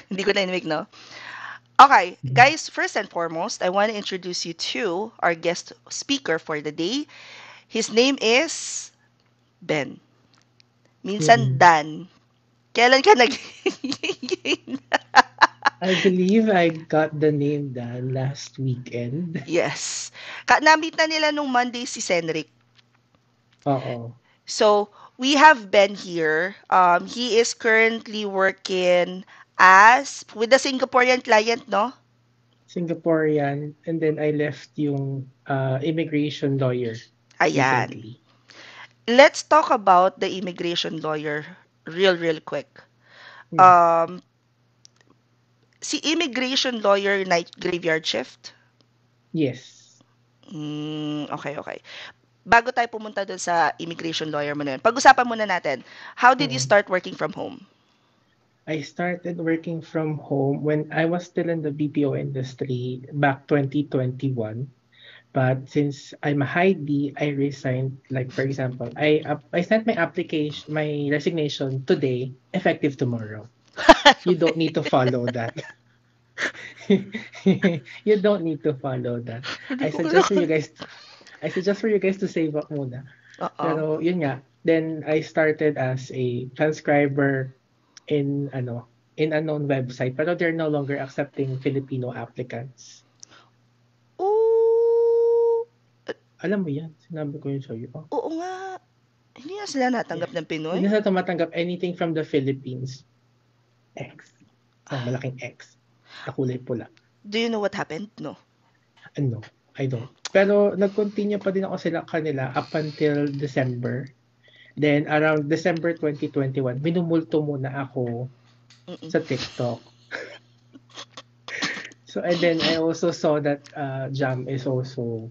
Hindi ko na inimik, no? Okay, guys, first and foremost, I want to introduce you to our guest speaker for the day. His name is Ben. Minsan Mm. Dan. Kailan ka nag... I believe I got the name done last weekend. Yes. Na-meet na nila nung Monday si Senric. Oo. So, we have Ben here. He is currently working as with the Singaporean client, no? Singaporean, and then I left yung immigration lawyer Ayan. recently. Let's talk about the immigration lawyer real quick. Hmm. Um, si immigration lawyer night graveyard shift? Yes. Okay. Bago tayo pumunta dun sa immigration lawyer mo na yun, pag-usapan muna natin, how did you Mm. start working from home? I started working from home when I was still in the BPO industry back 2021. But since I'm a high D, I resigned. Like for example, I sent my application, my resignation today, effective tomorrow. You don't need to follow that. You don't need to follow that. Hindi I ko suggest for you kailangan. guys I suggest for you guys to save up muna. Oo. Pero yun nga, then I started as a transcriber in in a known website, pero they're no longer accepting Filipino applicants. Oo. Alam mo yan, sinabi ko yun sa'yo. Oh, Oo nga. Hindi na sila natanggap yes. ng Pinoy? Hindi na sila tumatanggap anything from the Philippines. X. Isang malaking X na kulay pula. Do you know what happened? No. Ano? I don't. Pero nag-continue pa din ako sila kanila up until December. Then around December 2021, minumulto muna ako Mm-mm. sa TikTok. So and then I also saw that Jam is also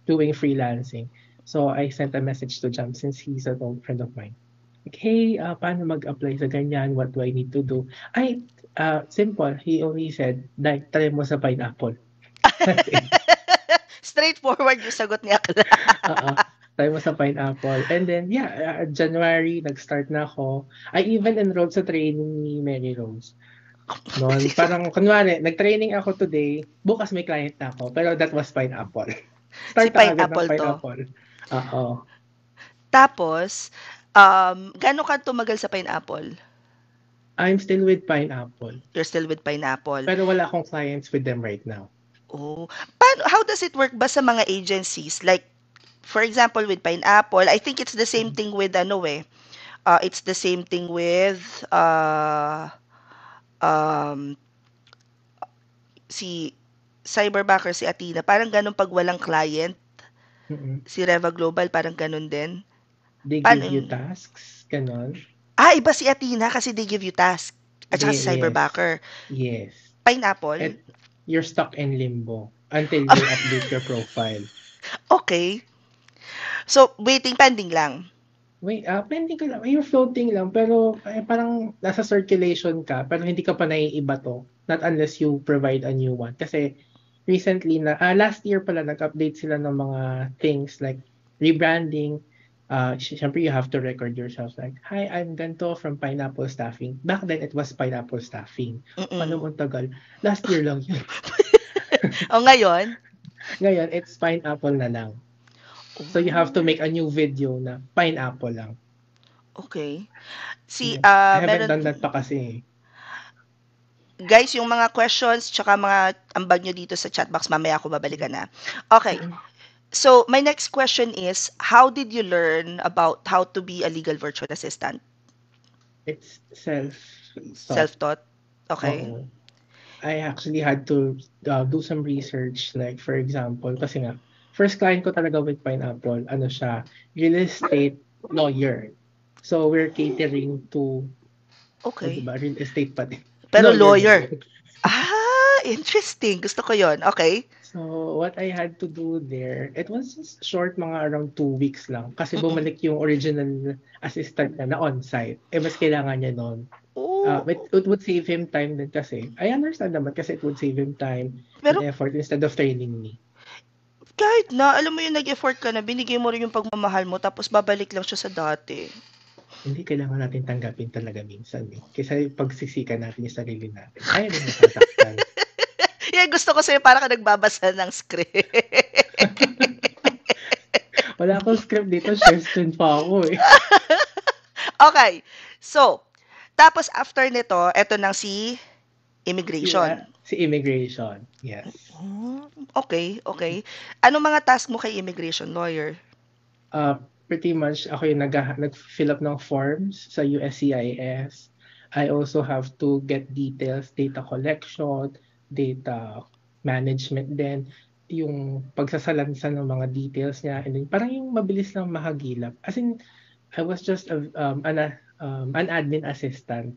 doing freelancing. So I sent a message to Jam since he's an old friend of mine. Like, hey, paano mag-apply sa ganyan? What do I need to do? Simple. He only said, like, try mo sa pineapple. That's it. Straightforward yung sagot ni Akla. Oo. Try mo sa pineapple. And then, yeah, January, nag-start na ako. I even enrolled sa training ni Mary Rose. Noon, parang, kunwari, nag-training ako today, bukas may client na ako, pero that was pineapple. Si Start na agad ng Pineapple to. pineapple. Oo. Tapos, gano'n ka tumagal sa Pineapple? I'm still with pineapple. You're still with Pineapple. Pero wala akong clients with them right now. Oh, how does it work ba sa mga agencies? Like, for example, with Pineapple, I think it's the same thing with it's the same thing with um, si Cyberbacker, si Athena. Parang ganun pag walang client, Mm-mm. si Reva Global, parang ganun din. They Paano give you yun? tasks, ganon. Iba si Athena kasi they give you task. At saka si Yes. Cyberbacker. Yes. Pineapple? And you're stuck in limbo until you update your profile. Okay. So, waiting, pending lang. Wait, pending ka lang. You're floating lang, pero parang nasa circulation ka, pero hindi ka pa naiiba to. Not unless you provide a new one. Kasi recently last year pala, nag-update sila ng mga things like rebranding. Syempre, you have to record yourself like, hi, I'm ganto from Pineapple Staffing. Back then, it was Pineapple Staffing. Mm-mm. Paano mo tagal? Last year lang yun. O ngayon? Ngayon, it's Pineapple na lang. So you have to Oh, make a new video na pineapple lang. okay. Si, Yes. I haven't meron, done that pa kasi. guys, yung mga questions, tsaka mga ambag nyo dito sa chat box, mamaya ako babalikan na. Okay. Mm. So, my next question is, how did you learn about how to be a legal virtual assistant? It's self-taught. Self-taught? Okay. Oo. I actually had to do some research. Like, for example, kasi nga, first client ko talaga with Pineapple, ano siya, real estate lawyer. So, we're catering to, Okay. diba, real estate pa din. Pero Lawyer ba lawyer. yun? Interesting. Gusto ko yon. Okay. So, what I had to do there, it was just short, mga around 2 weeks lang. Kasi Mm-mm. bumalik yung original assistant na on-site. Mas kailangan niya noon. Oh, It would save him time din kasi. I understand naman kasi it would save him time and pero effort instead of training me. kahit na, alam mo yung nag-effort ka na, binigay mo rin yung pagmamahal mo, tapos babalik lang siya sa dati. hindi kailangan natin tanggapin talaga minsan eh. Kaysa pagsisikan natin yung sarili natin. Tayo din masasaktan. Yan, gusto ko sa'yo para ka nagbabasa ng script. Wala akong script dito, question pa ako eh. Okay. So, tapos after nito, eto nang si Si, immigration. si immigration, yes. Okay, okay. Anong mga task mo kay immigration lawyer? Pretty much ako yung nag-fill up ng forms sa USCIS. I also have to get details, data collection, data management din, yung pagsasalansan ng mga details niya, and then parang yung mabilis lang mahagilap. As in, I was just an admin assistant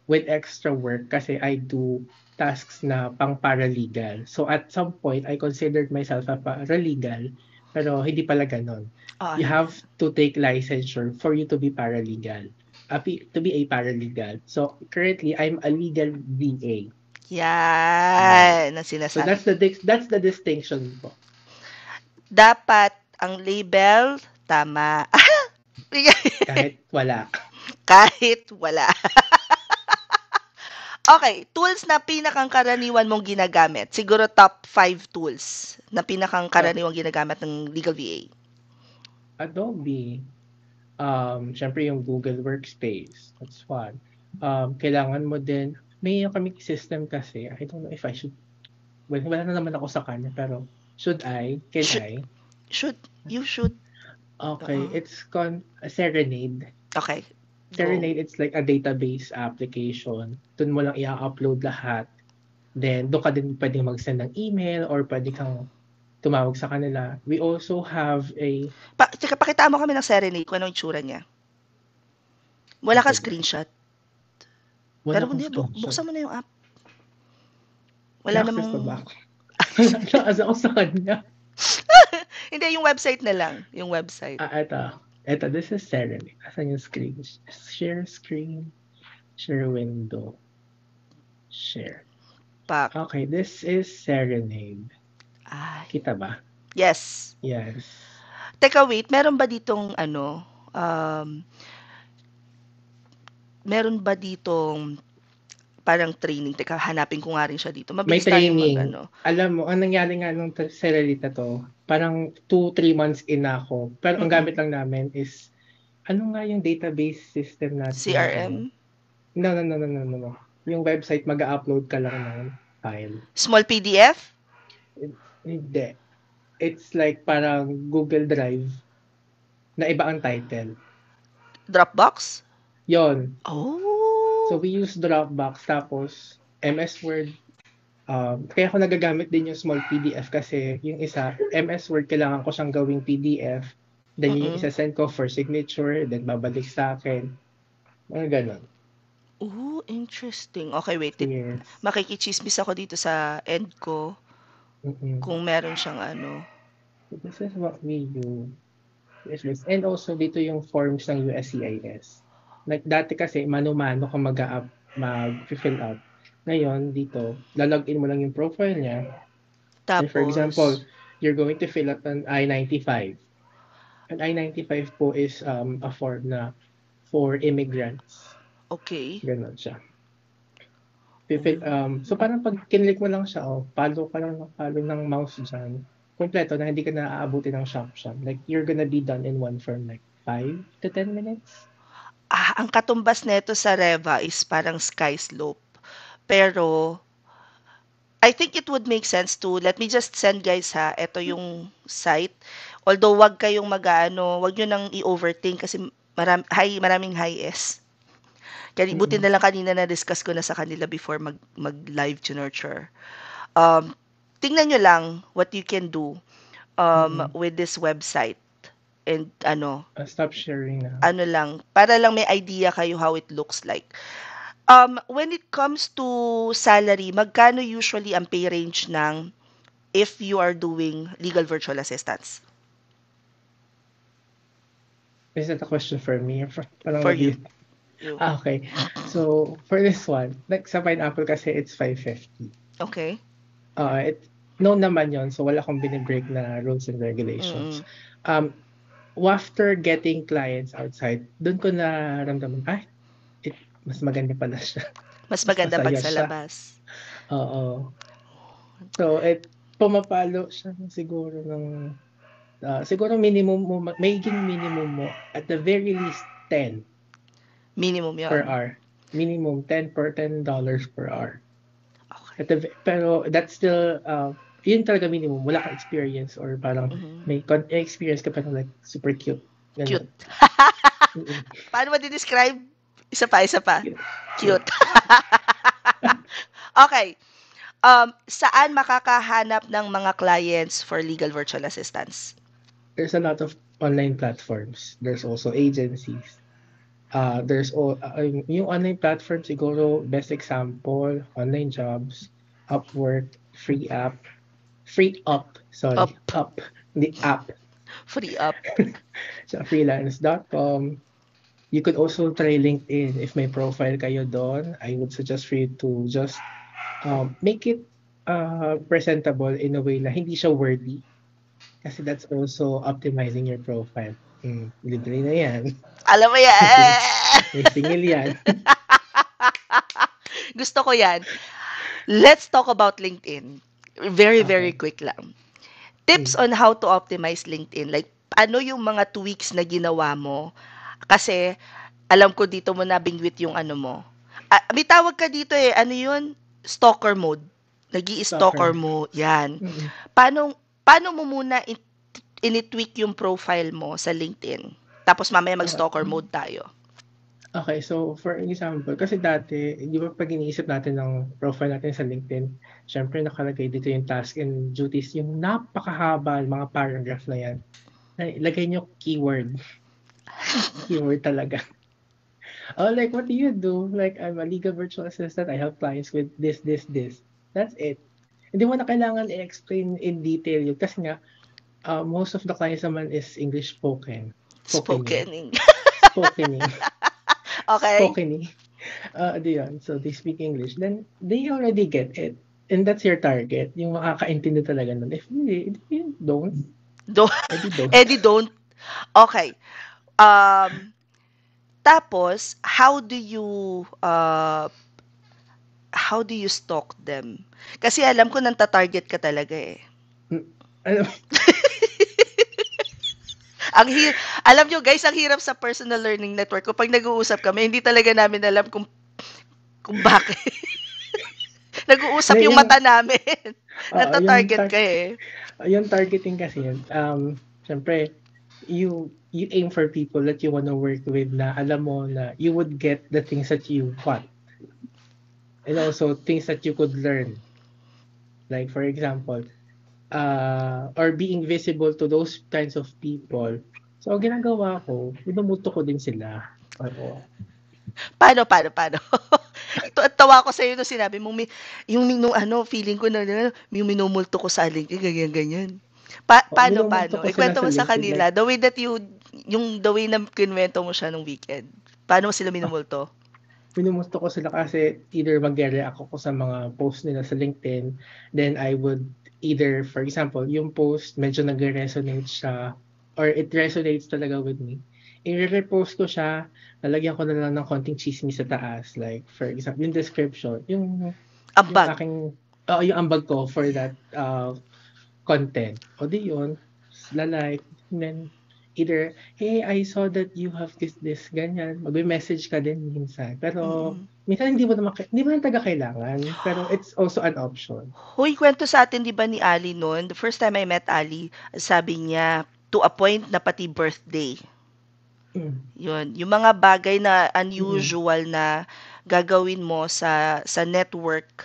with extra work kasi I do tasks na pang paralegal. So at some point, I considered myself a paralegal, pero hindi pala ganon. Oh, You ano have yan? to take licensure for you to be paralegal, to be a paralegal. So currently, I'm a legal VA. Yan. Yan ang So sinasabi. that's the distinction po. Dapat ang label tama. Kahit wala. Kahit wala. Okay, tools na pinakang karaniwan mong ginagamit. Siguro top 5 tools na pinakang karaniwang ginagamit ng legal VA. Adobe. Syempre yung Google Workspace. That's one. Kailangan mo din, may kami system kasi, I don't know if I should, well, wala na naman ako sa kanya, pero should I? Can Should, I? you should. Okay, it's Serenade. Okay. Serenade, it's like a database application. Doon mo lang i-upload lahat. Then, doon ka din pwedeng mag-send ng email or pwede kang tumawag sa kanila. We also have a... Tsaka pakitaan mo kami ng Serenade kung anong itsura niya. Wala kang Sige. screenshot. Wala Pero akong hindi, screenshot. buksan mo na yung app. Wala Access namang... pa ba ako? Nakaas ako sa kanya. Hindi, yung website na lang. Yung website. Ito, this is Serenade. Asan yung screen? Share screen. Share window. Share. Pak. Okay, this is Serenade. Ay. Kita ba? Yes. Yes. Teka, wait. Meron ba ditong meron ba ditong parang training? Teka, hanapin ko nga rin siya dito. May Mabilis tayo training. Alam mo, ang nangyari nga nung Serenade na to, parang 2-3 months in na ako. Pero ang gamit lang namin is, ano nga yung database system natin? CRM? No. Yung website, mag-upload ka lang ng file. Small PDF? Hindi. It's like parang Google Drive na iba ang title. Dropbox? Yon. Oh. So we use Dropbox tapos MS Word. Kaya ako nagagamit din yung small PDF kasi yung isa, MS Word, kailangan ko siyang gawing PDF. Then yung isa send ko for signature, then babalik sa akin. Mga ganon. Oh, interesting. Okay, wait. Yes. Makikichismis ako dito sa end ko kung meron siyang ano. This is what we do. Yes. And also dito yung forms ng USCIS. Like dati kasi mano-mano ka mag-fill out. Ngayon dito, lalogin mo lang yung profile niya. Tapos, And for example, you're going to fill out an I-95. An I-95 po is a form na for immigrants. Okay. Ganon siya. So parang pag kinlik mo lang siya, follow ka lang ng mouse dyan. Kompleto na hindi ka na aabutin ng shop. Like, you're gonna be done in one form, like 5 to 10 minutes. Ang katumbas nito sa Reva is parang sky slope. Pero, I think it would make sense to, let me just send guys ha, ito yung site. Although, wag kayong wag nyo nang i-overthink kasi maraming high S. Kaya buti na lang kanina na-discuss ko na sa kanila before mag-live to nurture. Tingnan nyo lang what you can do with this website. And stop sharing na. Para lang may idea kayo how it looks like. When it comes to salary, magkano usually ang pay range ng if you are doing legal virtual assistance? Is that a question for me? For you. Okay. So, for this one, like sa Pineapple kasi it's 550. Okay. Known naman yon, so wala akong binibreak na rules and regulations. after getting clients outside, dun ko naramdaman, ay, mas maganda pala siya. Mas Mas maganda pag masaya sa siya. labas. Oo. So, pumapalo siya siguro ng, siguro minimum mo, magiging minimum mo, at the very least, 10 Minimum per yon. hour. Minimum 10 per hour. Okay. Pero that's still, yun talaga minimum. Wala ka experience or parang Mhm. may experience ka pa na like super cute. Cute. Ganun. Mm-mm. Paano mo di-describe? Isa pa, isa pa. Cute. Cute. Cute. Okay. Saan makakahanap ng mga clients for legal virtual assistance? There's a lot of online platforms. There's also agencies. Yung online platform siguro, best example, online jobs, Upwork, free up, sorry, Up. up, the app. Free up. Sa freelance.com. You could also try LinkedIn. If may profile kayo doon, I would suggest for you to just make it presentable in a way na hindi siya wordy. Kasi that's also optimizing your profile. Libre na yan. Alam mo yan. May singil yan. Gusto ko yan. Let's talk about LinkedIn. Very, very Okay. quick lang. Tips Mm. on how to optimize LinkedIn. Like, ano yung mga tweaks na ginawa mo? Kasi, alam ko dito mo nabingwit yung ano mo. May tawag ka dito eh. Ano yun? Stalker mode. Nag-i-stalker Stalker. mo. Yan. Mm. Paano mo muna ini-tweak yung profile mo sa LinkedIn? Tapos mamaya Okay. mag-stalker mode tayo. Okay, so for example, kasi dati, di ba pag iniisip natin ng profile natin sa LinkedIn, syempre nakalagay dito yung task and duties, yung napakahaba, mga paragraph na yan. Lagay nyo keyword. Keyword talaga. Oh, like, what do you do? Like, I'm a legal virtual assistant. I help clients with this, this, this. That's it. Hindi mo na kailangan i-explain in detail yun. Kasi nga, most of the clients naman is English spokening. Spoken. Spokening. Okay? Spokening. Di yun. So, they speak English. Then, they already get it. And that's your target. Yung makakaintindi talaga nun. If hindi, don't. Don't, Edi don't. Eddie, don't. Okay. Um, Tapos, how do you stalk them? Kasi alam ko nang target ka talaga eh. Mm, Alam, Ang hi- Alam nyo guys, ang hirap sa personal learning network. Kapag nag-uusap kami, hindi talaga namin alam kung bakit. Nag-uusap yung yung, mata namin. yung Nata-target ka eh. Yung targeting kasi yun, syempre, you aim for people that you wanna work with na alam mo na you would get the things that you want and also things that you could learn. Like for example, or being visible to those kinds of people. So, ang ginagawa ko, minumuto ko din sila. Oo. Paano? Tawa ko sa'yo nung sinabi mong yung ano, feeling ko na yung minumulto ko sa LinkedIn, ganyan. Minumuto Paano? ko sila Ikwento sa mo sa LinkedIn. Like, kanila, the way na kinwento mo siya nung weekend. Paano mo sila minumulto? minumusto ko sila kasi either mag-react ako sa mga post nila sa LinkedIn, then I would either, for example, yung post medyo nag-resonate siya or it resonates talaga with me. I-repost ko siya, lalagyan ko na lang ng konting chismis sa taas. Like, for example, yung description, yung Ambag. aking, yung ambag ko for that content. O di yun, like, and then, either, hey, I saw that you have this, ganyan. Magme-message ka din minsan. Pero, Mm. minsan hindi mo na taga kailangan. Pero it's also an option. Huy, kwento sa atin 'di ba ni Ali noon? The first time I met Ali, sabi niya to a point na pati birthday. Mm. Yun, yung mga bagay na Mm. unusual na gagawin mo sa network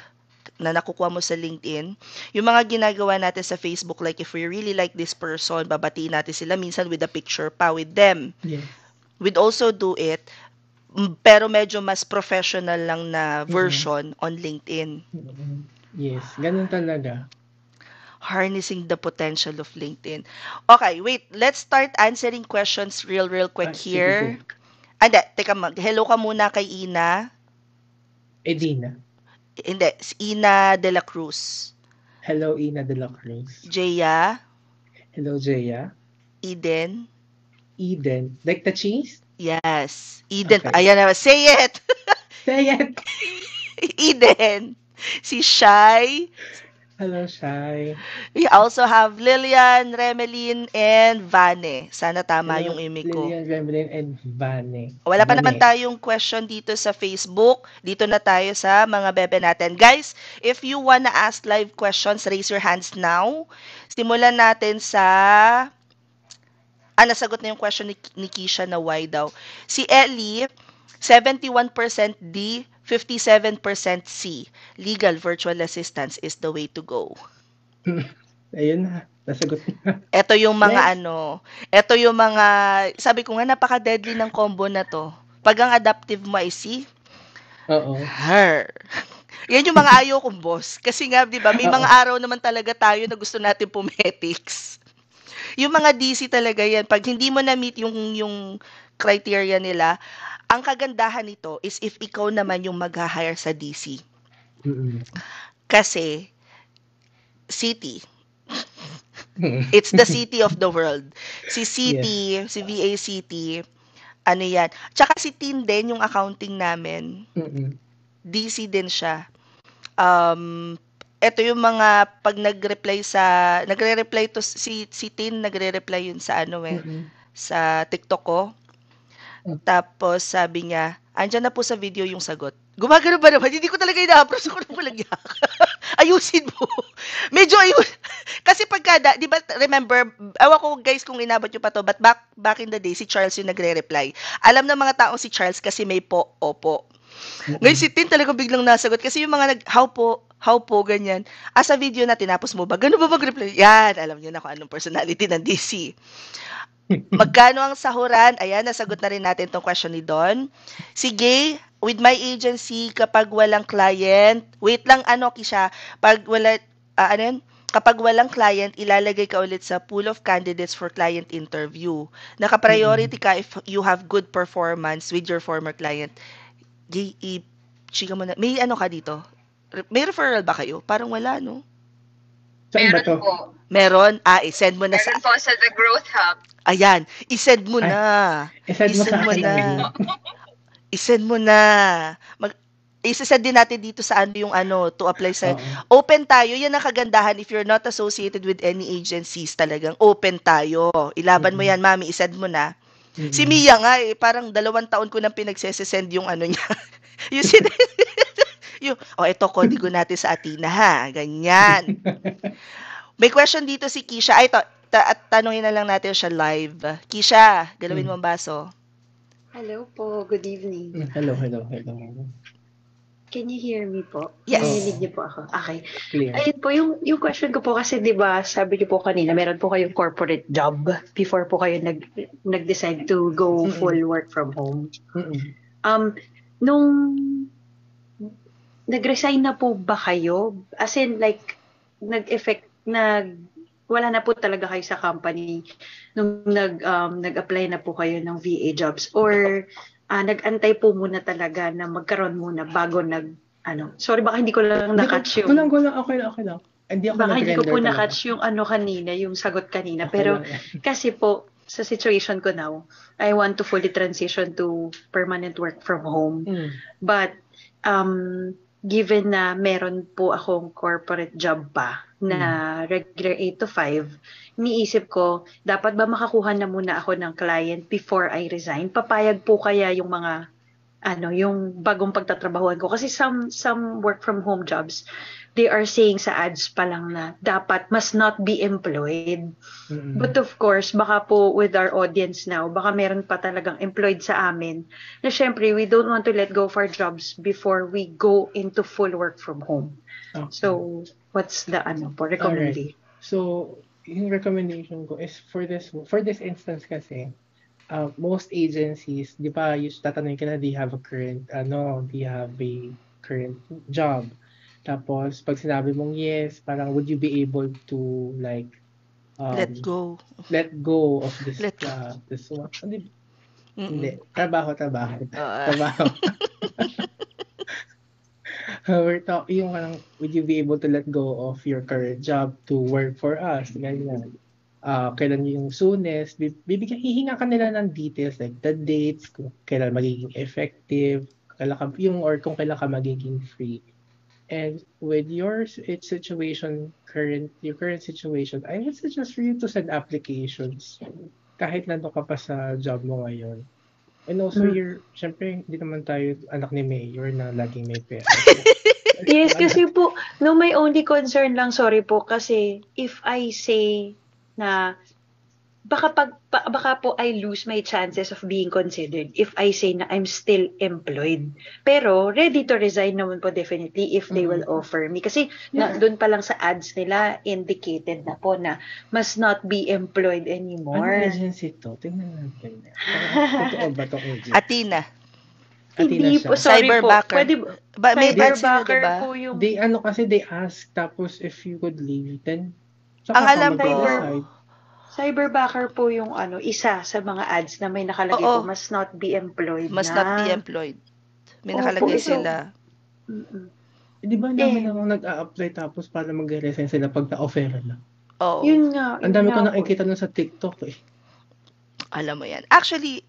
na nakukuha mo sa LinkedIn, yung mga ginagawa natin sa Facebook, like if we really like this person, babatiin natin sila minsan with a picture pa with them. Yes. We'd also do it, pero medyo mas professional lang na Mm. version on LinkedIn. Mm. Yes, ganun talaga. Harnessing the potential of LinkedIn. Okay, wait. Let's start answering questions real quick Ay, sige, here. go. Hindi, teka, hello ka muna kay Ina. Edina. Hindi, si Ina de la Cruz. Hello, Ina de la Cruz. Jeya, Hello, Jaya. Eden, Eden. Like the cheese? Yes. Eden. Okay. Ayan na. Say it! Say it! Eden. Si Shai. Hello, Shai. We also have Lillian, Remelin, and Vane. Sana tama yung Hello, imi ko. Lillian, Gremlin, and Vane. Wala pa naman Vane. tayong question dito sa Facebook. Dito na tayo sa mga bebe natin. Guys, if you wanna ask live questions, raise your hands now. Simulan natin sa... nasagot na yung question ni Kisha na why daw. Si Ellie, 71% D, 57% C. Legal virtual assistance is the way to go. Ayun na. Nasagot na. Ito yung mga Next. ito yung mga, sabi ko nga, napaka-deadly ng combo na to. Pag ang adaptive mo ay C, Oo. her. Yan yung mga ayaw kong boss. Kasi nga, di ba, may mga Oo. araw naman talaga tayo na gusto natin pumetics. Yung mga DC talaga yan. Pag hindi mo na-meet yung criteria nila, ang kagandahan nito is if ikaw naman yung mag-hire sa DC. Mm-mm. Kasi, city. It's the city of the world. Si City, Yes. si VA City, ano yan. Tsaka si Tin din, yung accounting namin. Mm-mm. DC din siya. Ito yung mga pag nagre-reply to si Tin, nagre-reply yun sa Mm-mm. sa TikTok ko. Tapos sabi niya, andyan na po sa video yung sagot. Gumagano ba naman? Hindi ko talaga ina-approve ko ng walang yak. Ayusin mo. Medyo Kasi pagka, di ba, remember, awa ko guys kung inabot nyo pa to, but back in the day, si Charles yung nagre-reply. Alam ng mga taong si Charles kasi may po, opo. Ngayon si Tin talaga biglang nasagot kasi yung mga how po, ganyan. Sa video na tinapos mo ba? Gano'n ba mag-reply? Yan, alam niyo na kung anong personality ng DC. Magkano ang sahuran? Ayan, nasagot na rin natin tong question ni Don. Sige, with my agency, kapag walang client, wait lang, Kisha, kapag walang client, ilalagay ka ulit sa pool of candidates for client interview. Naka-priority ka if you have good performance with your former client. Chika mo na. May ka dito? May referral ba kayo? Parang wala, no? Saan ba Meron to? po. Meron? I-send mo na sa... Meron po sa The Growth Hub. Ayan, i-send mo Ay, na. isend mo sa I-send mo akin na. ang link. I-send mo na. Isasend din natin dito sa yung to apply sa... Oo. Open tayo. Yan ang kagandahan. If you're not associated with any agencies, talagang open tayo. Ilaban mo yan, mami. I-send mo na. Si Mia nga, parang 2 taon ko nang pinagsesend yung niya. yung ito, kodigo natin sa Athena, ha? Ganyan. May question dito si Kisha. Ay, at tanungin na lang natin siya live. Kisha, galawin mo ang baso. Hello po, good evening. Hello. Can you hear me po? Yes. Narinig niyo po ako? Okay. Clear. Ayun po, yung question ko po kasi 'di ba, sabi niyo po kanina, meron po kayong corporate job before po kayo nag-decide to go full work from home. Nung nag-resign na po ba kayo? As in like wala na po talaga kayo sa company nung nag-apply na po kayo ng VA jobs, or nag-antay po muna talaga na magkaroon muna bago sorry, baka hindi ko lang na-catch yung... Okay lang. Hindi ako baka hindi ko po talaga. na-catch yung kanina, yung sagot kanina. Pero kasi po, sa situation ko now, I want to fully transition to permanent work from home. But, given na meron po akong corporate job pa na regular 8 to 5, niisip ko, dapat ba makakuha na muna ako ng client before I resign? Papayag po kaya yung mga, yung bagong pagtatrabahuan ko? Kasi some work from home jobs, they are saying sa ads pa lang na dapat must not be employed. But of course, baka po with our audience now, baka meron pa talagang employed sa amin na syempre, we don't want to let go of our jobs before we go into full work from home. Okay. So, what's the recommendation? Alright. So, yung recommendation ko is for this instance kasi, most agencies, di ba, tatanungin ka na, do you have a current job? Tapos, pag sinabi mong yes, parang would you be able to like let go of this one? Hindi. Trabaho. We're talking yung would you be able to let go of your current job to work for us? Ganyan. kailan yung soonest, hihinga ka nila ng details like the dates, kung kailan magiging effective, or kung kailan ka magiging free. And with your your current situation, I would suggest for you to send applications kahit nandun ka pa sa job mo ngayon. And also, syempre, hindi naman tayo anak ni Mayor na laging may pera. So, Yes, kasi po, no, my only concern lang, sorry po, kasi if I say na baka po I lose my chances of being considered if I say na I'm still employed. Pero ready to resign naman po definitely if they will offer me. Kasi doon pa lang sa ads nila indicated na po na must not be employed anymore. Ano agency to? Tingnan natin. Totoo ba itong agency? Athena. Hindi siya. po, sorry Cyberbacker. po. Pwede May ads sila, Cyberbacker diba? po yung... They ask, tapos if you could leave, then Ang alam ko, mag-decide. Cyberbacker po yung isa sa mga ads na may nakalagay po, must not be employed Must not be employed. May nakalagay sila. Di ba namin namang nag-a-apply tapos para mag-resign sila pag na-offer na? Oo. Yun nga. Ang dami ko nakikita nun sa TikTok eh. Alam mo yan. Actually,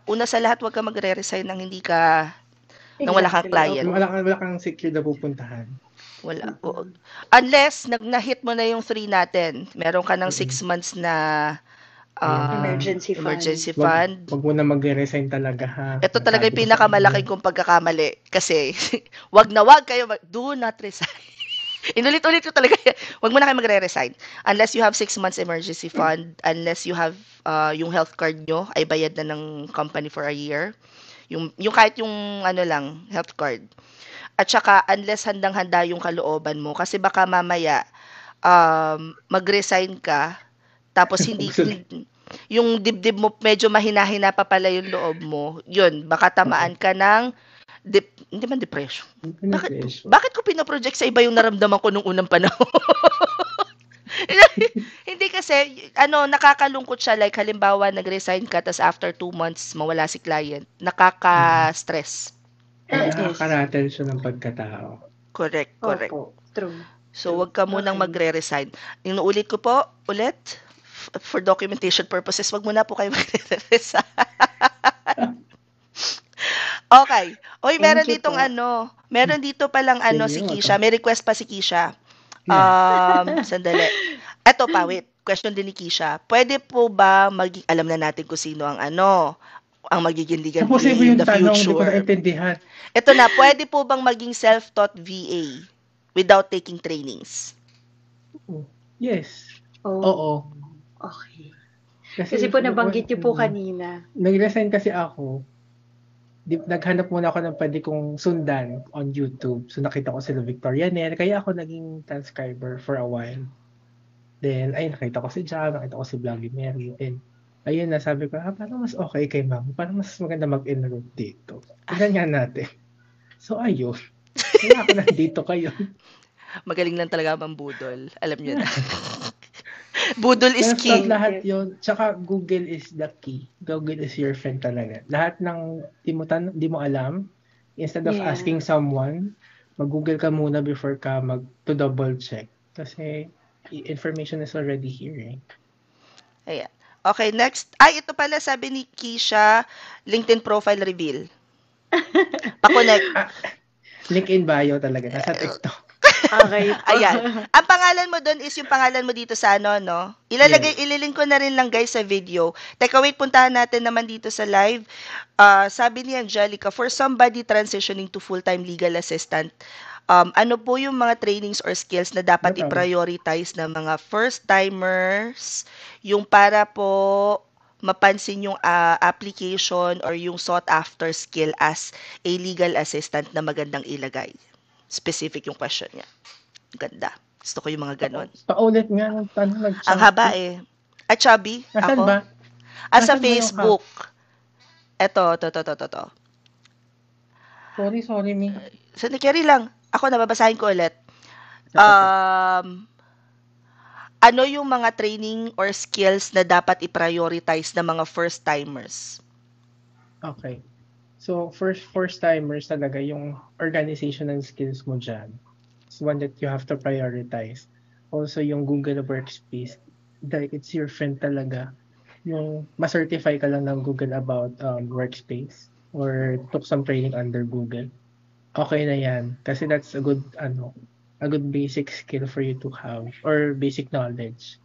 una sa lahat, huwag ka magre-resign nang hindi ka, nang wala kang client. Wala kang secure na pupuntahan. Wala. Unless, na-hit mo na yung 3 natin. Meron ka ng 6 months na emergency fund. Wag mo na mag-resign talaga ha. Ito talaga yung pinakamalaking kong pagkakamali. Kasi, wag kayo, do not resign. Inulit-ulit ko talaga yan. Wag mo na kayo magre-resign. Unless you have 6 months emergency fund, unless you have yung health card nyo, ay bayad na ng company for a year. Yung kahit yung health card. At saka, unless handang-handa yung kalooban mo. Kasi baka mamaya, mag-resign ka, tapos hindi, yung dibdib mo, medyo mahina-hina pa pala yung loob mo. Yun, baka tamaan ka ng, hindi man depression. Bakit ko pinoproject sa iba yung naramdaman ko nung unang panahon? Hindi kasi, nakakalungkot siya. Like, halimbawa, nag-resign ka, tas after 2 months, mawala si client. Nakaka-stress. Nakaka-rattle siya ng pagkatao. Correct. Opo, true. So, wag ka munang magre-resign. Inuulit ko po, ulit, for documentation purposes, wag muna po kayo magre-resign. Okay. Oy, meron dito palang si Kisha. May request pa si Kisha. Sandali. Eto pa, wait. Question din ni Kisha. Pwede po ba alam na natin kung sino ang magiging legal VA in the future? Ito na, pwede po bang maging self-taught VA without taking trainings? Yes. Oo. Okay. Kasi po nabanggit niyo po kanina. Nag-resign kasi ako. Naghanap muna ako ng pwede kong sundan on YouTube. So nakita ko sila Victoria Nel, kaya ako naging transcriber for a while. Then, nakita ko si Jam, nakita ko si Vloggy Mary. And, ayun na, sabi ko, parang mas okay kay ma'am. Parang mas maganda mag-enroll dito. Tignan nga natin. So, ayun. Kaya ako nandito kayo. Magaling lang talaga mambudol. Alam niyo na. Budol is key. Lahat yun. Tsaka Google is the key. Google is your friend talaga. Lahat ng di mo alam, instead of asking someone, mag-Google ka muna before ka to double check. Kasi information is already here. Ayan. Okay, next. Ito pala sabi ni Kisha, LinkedIn profile reveal. Pa-connect. LinkedIn bio talaga. Nasa TikTok. Okay. Ayan. Ang pangalan mo doon is yung pangalan mo dito sa ililink ko na rin lang guys sa video. Teka, wait, puntahan natin naman dito sa live. Sabi ni Angelica, for somebody transitioning to full-time legal assistant, ano po yung mga trainings or skills na dapat i-prioritize ng mga first-timers, yung para po mapansin yung application or yung sought-after skill as a legal assistant na magandang ilagay? Specific yung question niya. Ganda. Gusto ko yung mga ganon. Paulit nga ng tanong. Ang haba eh. Chubby? Nasaan ako? ba? Sa Facebook. Ito. Sorry, me. Carry lang. Ako, nababasahin ko ulit. Ano yung mga training or skills na dapat i-prioritize ng mga first-timers? Okay. So, first-timers talaga, yung organizational skills mo dyan. It's one that you have to prioritize. Also, yung Google Workspace. like it's your friend talaga. Yung ma-certify ka lang ng Google about workspace or took some training under Google. Okay na yan. Kasi that's a good basic skill for you to have or basic knowledge.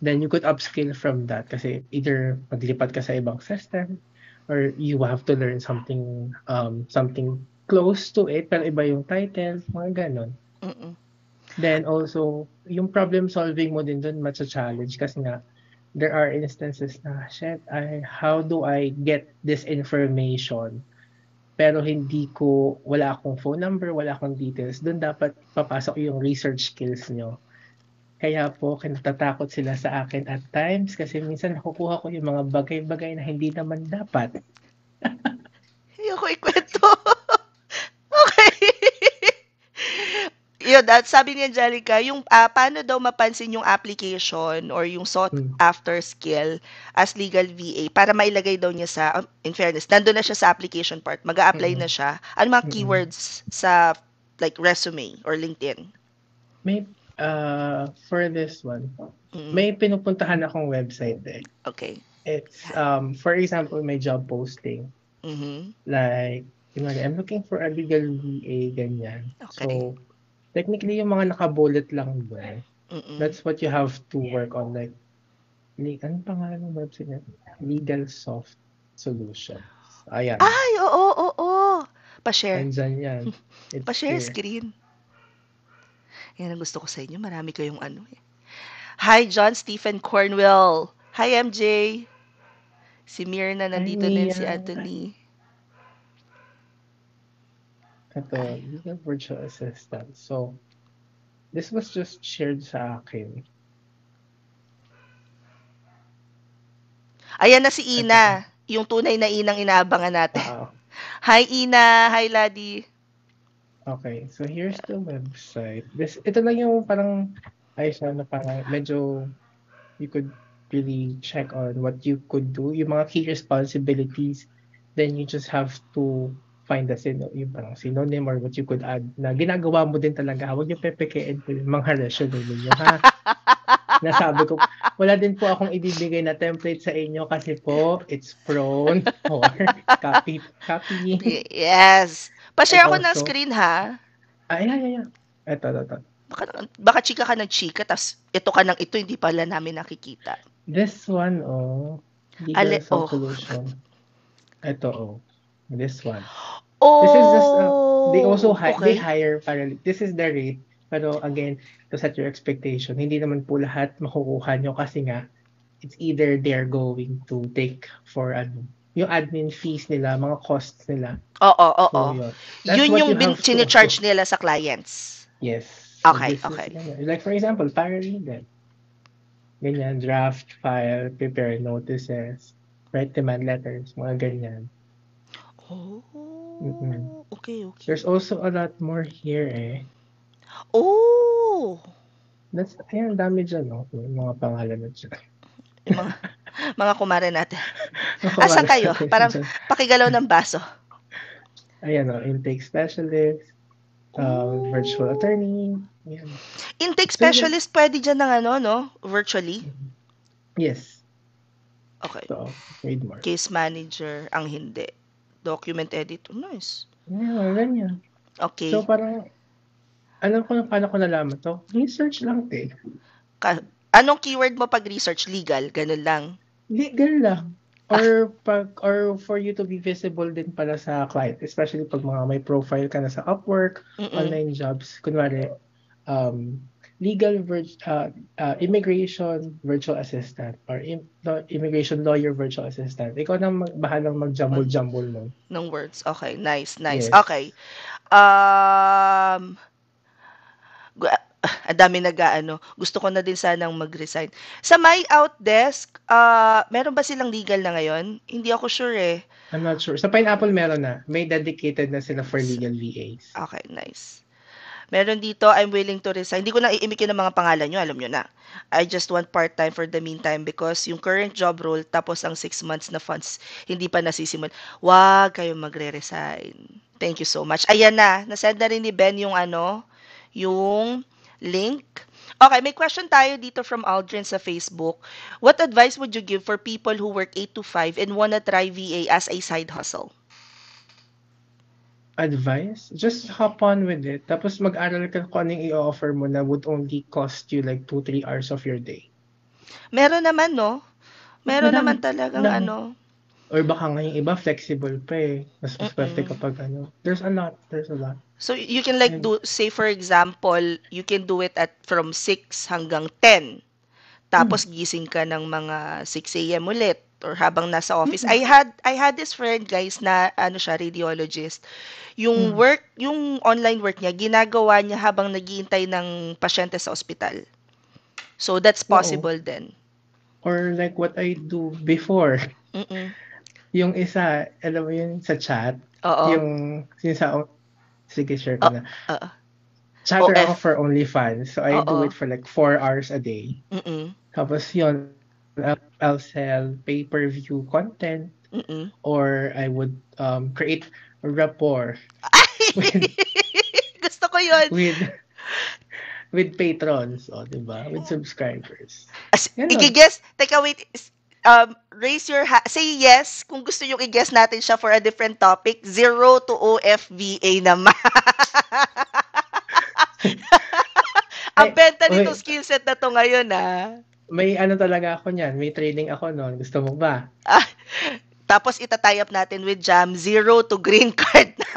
Then you could upskill from that kasi either maglipat ka sa ibang system or you have to learn something close to it pero iba yung title, mga ganon. Mm-mm. Then also, yung problem solving mo din dun matcha-challenge kasi nga there are instances na, shit, how do I get this information? Pero wala akong phone number, wala akong details. Doon dapat papasok yung research skills nyo. Kaya po, kinatatakot sila sa akin at times kasi minsan nakukuha ko yung mga bagay-bagay na hindi naman dapat. Ayoko ikwento. Okay. Yun, at sabi ni Angelica, yung paano daw mapansin yung application or yung sought Hmm. after skill as legal VA para mailagay daw niya sa, in fairness, nandun na siya sa application part, mag-a-apply na Mm-mm. siya. Ano mga Mm-mm. keywords sa like resume or LinkedIn? May, for this one, Mm, may pinupuntahan akong website eh. okay. It's, for example, may job posting. Mhm. Like, I'm looking for a legal VA, ganyan. Okay. So, technically, yung mga nakabullet lang doon, Mm-mm. that's what you have to work on. Like, anong pangalan ng website niya? Legal Soft Solutions. Ayan. Ay, oo. Pa-share. Andyan yan. It's Pa-share there. screen. Yan ang gusto ko sa inyo. Marami kayong ano eh. Hi, John Stephen Cornwell. Hi, MJ. Si Mirna, Ay, nandito din si Mia. Anthony. Ito, Ay. legal virtual assistant. So, this was just shared sa akin. Ayan na si Ito. Ina. Yung tunay na Inang inaabangan natin. Hi, Ina. Hi, Ladi. Okay, so here's the website. Ito lang yung parang, na parang medyo you could really check on what you could do, yung mga key responsibilities. Then you just have to find yung parang synonym or what you could add na ginagawa mo din talaga. Huwag yung pepekein po yung mga resume ninyo, ha? Nasabi ko, wala din po akong ibibigay na template sa inyo kasi po, it's prone for copy. Yes. Pa-share ako Ito, ng so- screen, ha? Yeah. Ito. Baka chika ka ng chika, tas ito ka ng ito, hindi pala namin nakikita. This one, legal Oh. solution. Ito, this one. Oh, This is just, they also they okay. hire this is the rate. Pero again, to set your expectation, hindi naman po lahat makukuha nyo kasi nga, it's either they're going to take for yung admin fees nila, mga costs nila. Oo. So, yun. That's Yun what yung you have to chine-charge nila sa clients. Yes. Okay, this is okay. like for example, paralegal. Ganyan, draft, file, prepare notices, write demand letters, mga ganyan. Oh, Mm-mm. okay. There's also a lot more here eh. Oh, Ayan, dami dyan, no? Yung mga pangalan na dyan. yung mga kumare natin. Asan kayo? Parang pakigalaw ng baso. Ayan, intake specialist, virtual attorney. Ayan. Intake specialist, pwede dyan ng no? Virtually? Yes. Okay. So, read more. Case manager, ang hindi. Document editor, nice. Yeah, ganyan. Okay. So, parang, alam ko paano ko nalaman to? Research lang, Anong keyword mo pag research? Legal? Ganun lang? Legal lang. Or for you to be visible din pala sa client, especially pag may profile ka na sa Upwork, online jobs, kunwari, legal immigration virtual assistant or immigration lawyer virtual assistant. Ikaw na bahalang mag-jumble nun. Ng words. Okay, nice. Yes. Okay. Ang dami gusto ko na din sanang mag-resign. Sa My Outdesk, meron ba silang legal na ngayon? Hindi ako sure eh. I'm not sure. Sa Pineapple meron na. May dedicated na sila for legal VAs. Okay, nice. Meron dito, I'm willing to resign. Hindi ko na iimikin ang mga pangalan nyo, alam nyo na. I just want part-time for the meantime because yung current job role tapos ang 6 months na funds hindi pa nasisimul. Wag kayong magre-resign. Thank you so much. Ayan na, nasend na rin ni Ben yung yung link. Okay, may question tayo dito from Aldrin sa Facebook. What advice would you give for people who work 8 to 5 and wanna try VA as a side hustle? Advice? Just hop on with it. Tapos mag-aral ka kung anong i-offer mo na would only cost you like 2-3 hours of your day. Meron naman, no? Meron naman Madami. talagang Madami. ano. Or baka nga yung iba flexible pa eh. Mas swerte Mm-mm. kapag ano. There's a lot. There's a lot. So you can like And do, say for example, you can do it at from 6 hanggang 10. Tapos gising ka ng mga 6 a.m. ulit or habang nasa office. I had this friend guys na ano siya, radiologist. Yung work, yung online work niya, ginagawa niya habang naghihintay ng pasyente sa ospital. So that's oo. possible din. Or like what I do before. Mm-mm. Yung isa, alam mo yun sa chat. Oo. Yung sa sige, share ko na. Chatter OF. ako for OnlyFans. So I do it for like 4 hours a day. Mm-mm. Tapos yun, I'll sell pay-per-view content. Mm-mm. Or I would create rapport Gusto ko yun. with patrons, diba? With subscribers. Ganun. I-guess, teka wait, raise your say yes kung gusto yung i-guess natin siya for a different topic. 0 to OFVA naman. Ang benta nitong skillset na to ngayon, May ano talaga ako niyan. May training ako noon. Gusto mo ba? Tapos itatie up natin with Jam, 0 to green card na.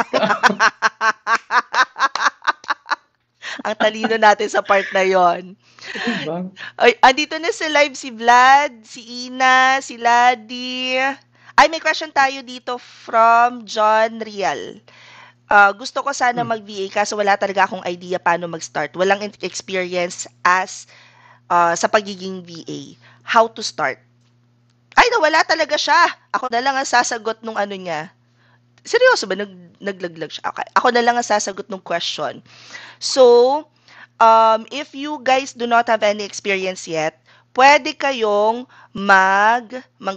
Ang talino natin sa part na yon. Diba? Ay, andito na sa live si Vlad, si Ina, si Ladi. Ay, may question tayo dito from John Rial. Gusto ko sana mag-VA kaso wala talaga akong idea paano mag-start. Walang experience as sa pagiging VA. How to start? Ay, nawala talaga siya. Ako na lang ang sasagot nung ano niya. Seryoso ba? Naglaglag siya. Okay. Ako na lang ang sasagot ng question. So, if you guys do not have any experience yet, pwede kayong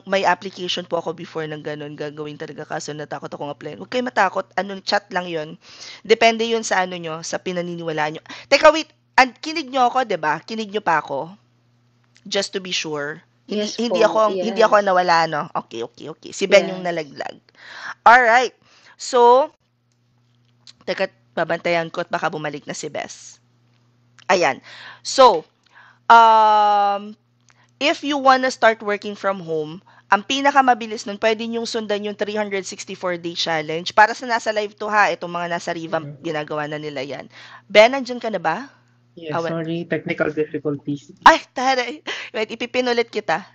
may application po ako before ng ganun gagawin talaga kaso natakot ako apply. Huwag kayo matakot. Chat lang yun. Depende yun sa nyo, sa pinaniniwalaan nyo. Teka, wait. Kinig nyo ako, diba? Kinig nyo pa ako. Just to be sure. Yes hindi po, hindi yes. ako nawala, no? Okay. Si Ben yung nalaglag. Alright. So, teka, babantayan ko at baka bumalik na si Bess. Ayan. So, if you wanna start working from home, ang pinaka-mabilis nun, pwede nyong sundan yung 364-day challenge. Para sa nasa live to ha, itong mga nasa Revamp, ginagawa na nila yan. Ben, nandyan ka na ba? Yes, sorry, technical difficulties. Ay, taray. Wait, ipipin ulit kita.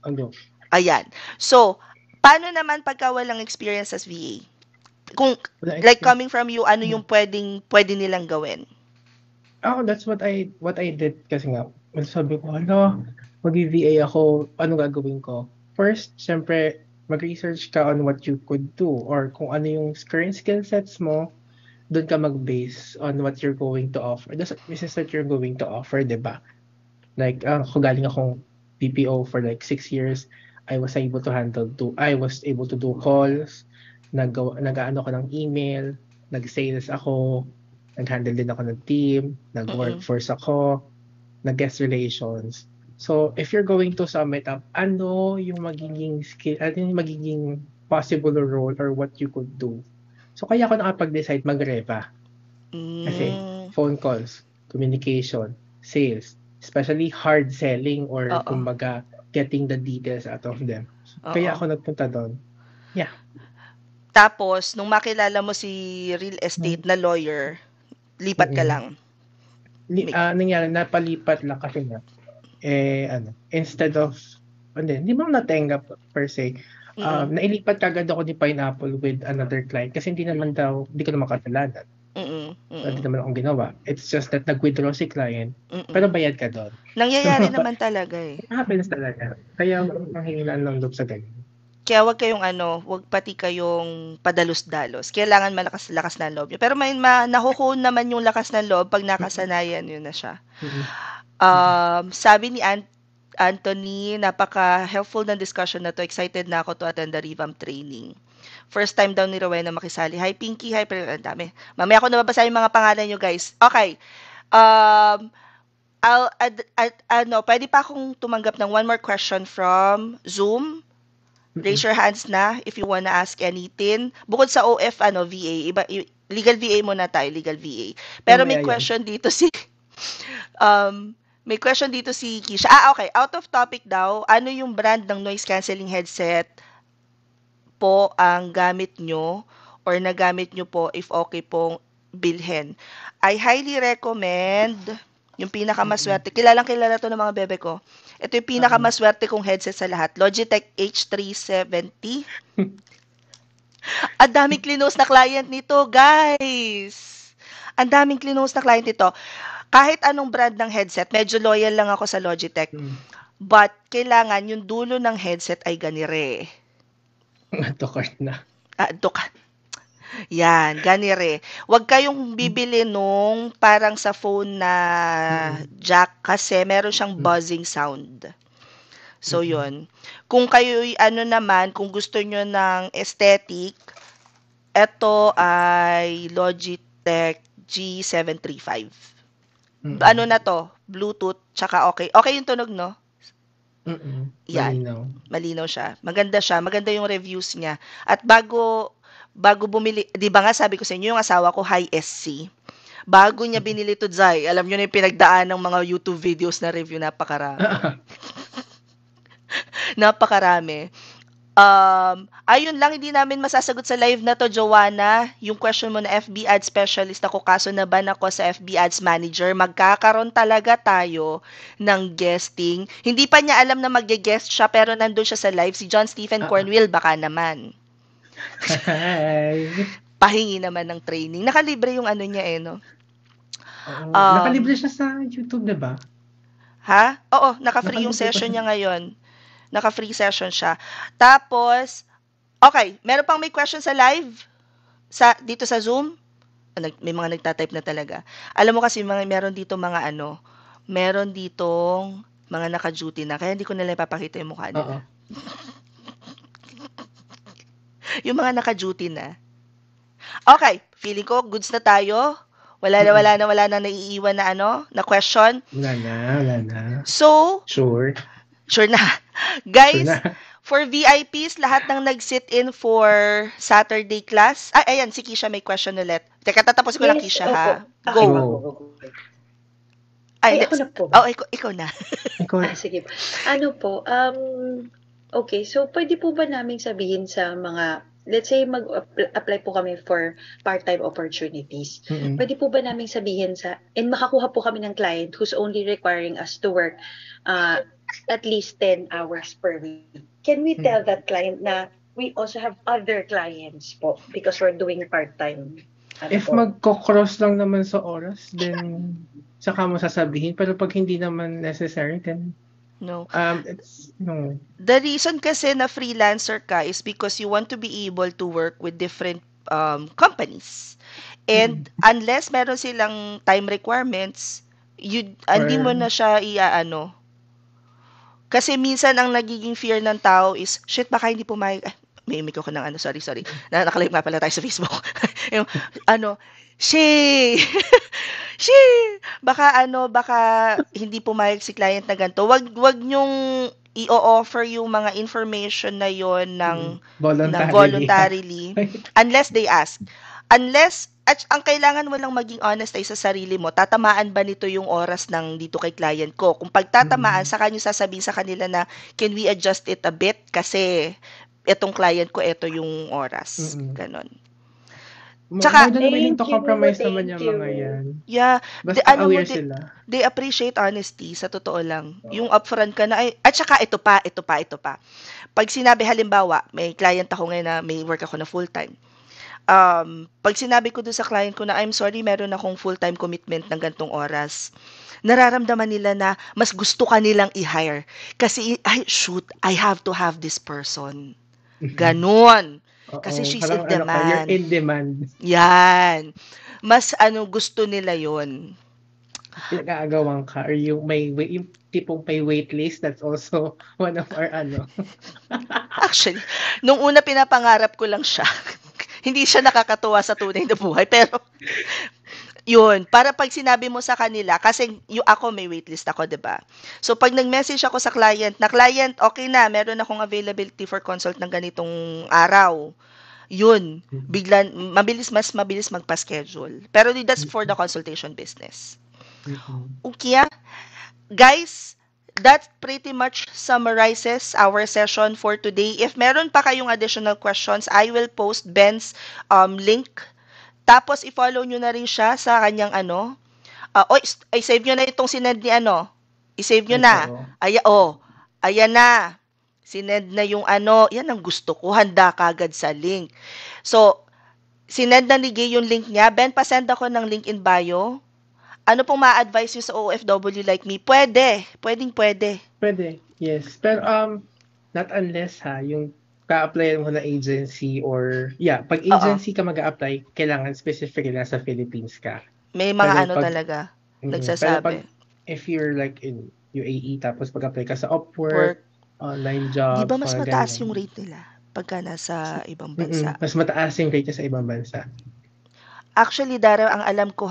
Ano? Ayan. So, paano naman pagka walang experience as VA? Kung, like coming from you, ano yung pwede nilang gawin? That's what I did kasi nga. Sabi ko, mag-VA ako, ano gagawin ko? First, syempre, mag-research ka on what you could do or kung ano yung current skill sets mo, doon ka mag-base on what you're going to offer. That's business that you're going to offer, diba? Like, kung galing akong BPO for like 6 years, I was able to do calls, nag-ano ko ng email, nag-sales ako, nag-handle din ako ng team, nag-workforce ako, nag-guest relations. So, if you're going to sum it up, ano yung magiging skill, ano yung magiging possible role or what you could do? So, kaya ako nakapag-decide mag-REVA. Kasi, phone calls, communication, sales, especially hard selling or kumbaga, getting the details out of them. Kaya ako nagpunta doon. Yeah. Tapos, nung makilala mo si real estate na lawyer, lipat ka lang. Nangyari, napalipat lang kasi nga. Instead of, hindi mo natanggap per se. Nailipat kagad ako ni Pineapple with another client kasi hindi ko naman kasalanan. Hindi naman akong ginawa. It's just that nag-withdraw si client, pero bayad ka doon. Nangyayari naman talaga eh. Happens talaga. Kaya manghingilan ng loob sa ganyan. Kaya wag pati kayong padalos-dalos. Kailangan malakas-lakas na loob nyo. Pero may nahuhon naman yung lakas ng loob pag nakasanayan yun na siya. Sabi ni Anthony, napaka-helpful ng discussion na to. Excited na ako to attend the Revamp training. First time daw ni Rowena makisali. Hi, Pinky. Hi, pero ang dami. Mamaya ako nababasa yung mga pangalan nyo, guys. Okay. pwede pa akong tumanggap ng one more question from Zoom. Raise your hands na if you wanna ask anything. Bukod sa OF, VA, legal VA muna tayo, legal VA. Pero may Mamaya yan. question dito si, may question dito si Kisha. Okay. Out of topic daw, ano yung brand ng noise cancelling headset po ang gamit nyo or nagamit nyo po if okay pong bilhin? I highly recommend yung pinakamaswerte. Kilala to ng mga bebe ko. Ito yung pinakamaswerte kong headset sa lahat. Logitech H370. Ang daming clinose na client nito, guys. Ang daming clinose na client nito. Kahit anong brand ng headset, medyo loyal lang ako sa Logitech. But, kailangan yung dulo ng headset ay ganire. Tukart na. Yan, ganire. Huwag kayong bibili nung parang sa phone na jack kasi meron siyang buzzing sound. So, yun. Kung kayo, kung gusto nyo ng aesthetic, ito ay Logitech G735. Ano na to? Bluetooth, tsaka okay. Okay yung tunog, no? Yan. Malinaw siya. Maganda siya. Maganda yung reviews niya. At bago bumili, di ba nga sabi ko sa inyo, yung asawa ko high SC. Bago niya binili to, Zay, alam niyo na yung pinagdaan ng mga YouTube videos na review, napakarami. Napakarami. Ayun lang, hindi namin masasagot sa live na to, Joanna. Yung question mo na FB Ads Specialist ako, kaso naban ako sa FB Ads Manager. Magkakaroon talaga tayo ng guesting. Hindi pa niya alam na mag-guest siya, pero nandun siya sa live. Si John Stephen Cornwell, baka naman. Hi. Pahingi naman ng training. Nakalibre yung niya no? Nakalibre siya sa YouTube, diba? Ha? Oo, naka-free yung session niya ngayon. Naka-free session siya. Tapos, okay, meron pang may question sa live? Dito sa Zoom? May mga nagtatype na talaga. Alam mo kasi, meron dito meron ditong mga naka-duty na, kaya hindi ko nila ipapakita yung mukha nila. Yung mga naka-duty na. Okay, feeling ko, goods na tayo. Wala na naiiwan na na question. Wala na. So, Sure na. Guys, for VIPs, lahat ng nag-sit-in for Saturday class. Ayan, si Kisha may question ulit. Teka, tatapos ko lang, Kisha, ha? Go. Ako na po. Ikaw na. Sige. Okay, so pwede po ba naming sabihin sa mga, let's say mag-apply po kami for part-time opportunities. Pwede po ba naming sabihin and makakuha po kami ng client who's only requiring us to work at least 10 hours per week. Can we tell that client na we also have other clients po because we're doing part-time? If magko-cross lang naman sa oras, then saka mo sasabihin. Pero pag hindi naman necessary, then no. No. The reason kasi na freelancer ka is because you want to be able to work with different companies. And unless meron silang time requirements, hindi mo na siya Kasi minsan ang nagiging fear ng tao is, shit, baka hindi pumayag. May imik ako ng sorry. Nakalive nga pala tayo sa Facebook. Yung, baka hindi pumayag si client na ganito. Wag nyong i-offer yung mga information na yon ng voluntarily unless they ask. At ang kailangan mo lang maging honest ay sa sarili mo, tatamaan ba nito yung oras ng dito kay client ko? Kung pagtatamaan, saka nyo sasabihin sa kanila na, can we adjust it a bit? Kasi etong client ko, eto yung oras. Ganon. Tsaka, willing to compromise naman yung mga yan. Yeah. Basta aware sila. They appreciate honesty, sa totoo lang. Yung upfront ka na, at saka ito pa. Pag sinabi, halimbawa, may client ako ngayon na may work ako na full-time. Pag sinabi ko doon sa client ko na, I'm sorry, meron akong full-time commitment ng gantong oras, nararamdaman nila na mas gusto ka nilang i-hire. Kasi, I have to have this person. Ganon. Kasi she's in demand. You're in demand. Yan. Mas gusto nila yon. Pinag-aagawan ka or yung tipong may waitlist, that's also one of our Actually, nung una pinapangarap ko lang siya. Hindi siya nakakatuwa sa tunay na buhay, pero Yun, para pag sinabi mo sa kanila, kasi ako may waitlist ako, 'di ba? So pag nag-message ako sa client, na client, okay na, meron akong availability for consult ng ganitong araw. Yun, Mm. bigla, mas mabilis magpa-schedule. Pero that's for the consultation business. Mm. Okay, guys, that pretty much summarizes our session for today. If meron pa kayong additional questions, I will post Ben's link. Tapos, i-follow nyo na rin siya sa kanyang i-save nyo na itong sinend ni I-save nyo na. Oo. Ayan na. Sinend na yung yan ang gusto ko. Handa kagad sa link. So, sinend na ni Gay yung link niya. Ben, pasend ako ng link in bio. Ano pong ma-advise nyo sa OFW like me? Pwede. Pwede. Pwede, yes. Pero not unless yung ka-apply mo na agency or pag agency ka mag-a-apply, kailangan specifically nasa Philippines ka. May mga Pero pag talaga pero nagsasabi. pag if you're like in UAE tapos pag-apply ka sa Upwork, Work. online Di jobs, ba mas mga mataas ganyan. yung rate nila pagka nasa ibang bansa? Mas mataas yung rate niya sa ibang bansa. Actually, Dara, ang alam ko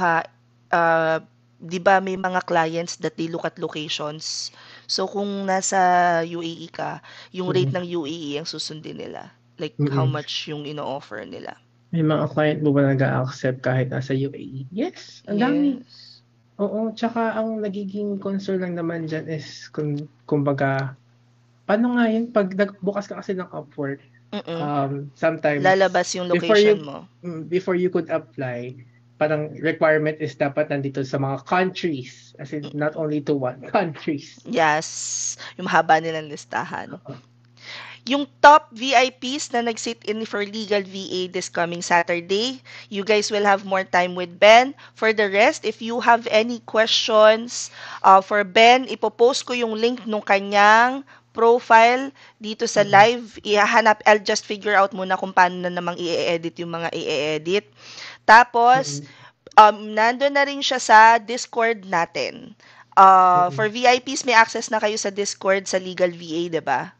di ba may mga clients that they look at locations. So, kung nasa UAE ka, yung rate ng UAE ang susundin nila. Like, how much yung ino-offer nila. May mga client mo ba nag-a-accept kahit nasa UAE? Yes, ang dami. Oo, tsaka ang nagiging concern lang naman dyan is kumbaga, paano nga yun? Pag nagbukas ka kasi ng Upwork, sometimes lalabas yung location mo. Before you could apply, parang requirement is dapat nandito sa mga countries. As in, not only to one, countries. Yes. Yung haba nilang listahan. Yung top VIPs na nag-sit in for Legal VA this coming Saturday, you guys will have more time with Ben. For the rest, if you have any questions for Ben, ipopost ko yung link nung kanyang profile dito sa live. I'll just figure out muna kung paano na namang i-edit yung mga i-edit. Tapos, nandun na rin siya sa Discord natin. For VIPs, may access na kayo sa Discord sa Legal VA, diba?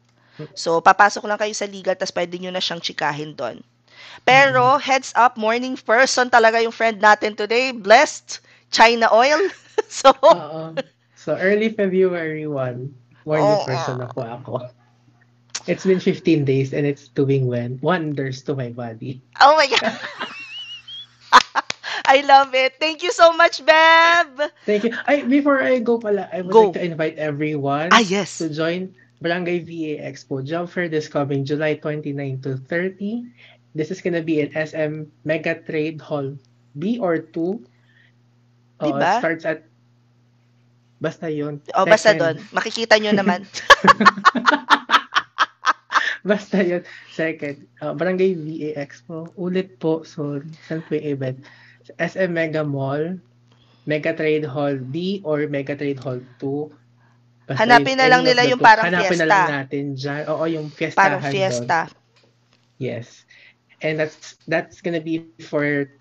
So, papasok lang kayo sa legal, tas pwede nyo na siyang chikahin doon. Pero, heads up, morning person talaga yung friend natin today. Blessed China Oil. So, early February 1, morning person na po ako. It's been 15 days and it's doing wonders to my body. Oh my God. I love it. Thank you so much, Beb. Thank you. Before I go pala, I would like to invite everyone to join Barangay VA Expo Job Fair this coming July 29 to 30. This is gonna be in SM Mega Trade Hall B or 2. Diba? Starts at basta yun. Basta doon. Makikita nyo naman. Basta yun. Second, Barangay VA Expo. Ulit po. So, saan po yung event? SM Mega Mall, Mega Trade Hall B or Mega Trade Hall 2. Basta hanapin na lang nila yung parang hanapin fiesta. Hanapin na lang natin dyan. Oo, yung fiestahan parang fiesta. Doon. Yes. And that's gonna be for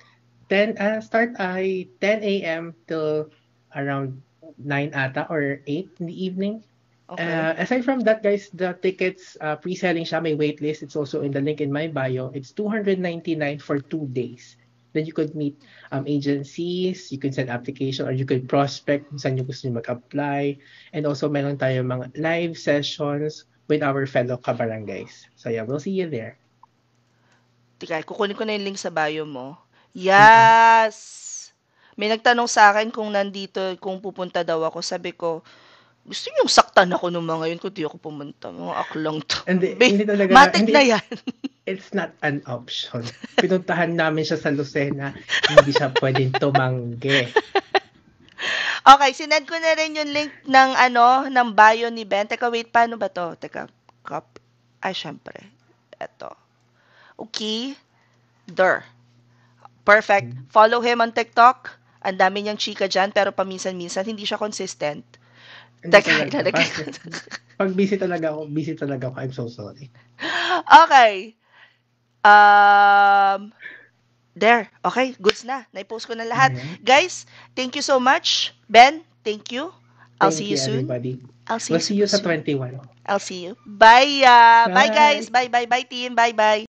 10 a.m. till around 9 ata or 8 in the evening. Okay. Aside from that, guys, the tickets pre-selling siya, may waitlist. It's also in the link in my bio. It's $299 for 2 days. Then you could meet agencies, you could send application, or you could prospect kung saan yung gusto nyo mag-apply. And also, meron tayo mga live sessions with our fellow kabarangays. So yeah, we'll see you there. Tika, kukunin ko na yung link sa bio mo. Yes! May nagtanong sa akin kung kung pupunta daw ako. Sabi ko, gusto niyong saktan ako nung mga yun kung di ako pumunta. Mga aklang to. Hindi talaga. Matik na yan. It's not an option. Pinuntahan namin siya sa Lucena. Hindi siya pwedeng tumanggi. Okay, sinend ko na rin yung link ng bio ni Ben. Teka, wait, paano ba to? Teka, copy. Syempre. Eto. Okay. There. Perfect. Follow him on TikTok. Ang dami niyang chika dyan, pero paminsan-minsan, hindi siya consistent. Teka, pag busy talaga ako, I'm so sorry. Okay. There. Okay, goods na. Naipost ko na lahat. Guys, thank you so much. Ben, thank you. I'll see you soon. Everybody. We'll see you sa 21. I'll see you. Bye. Bye, guys. Bye, team. Bye.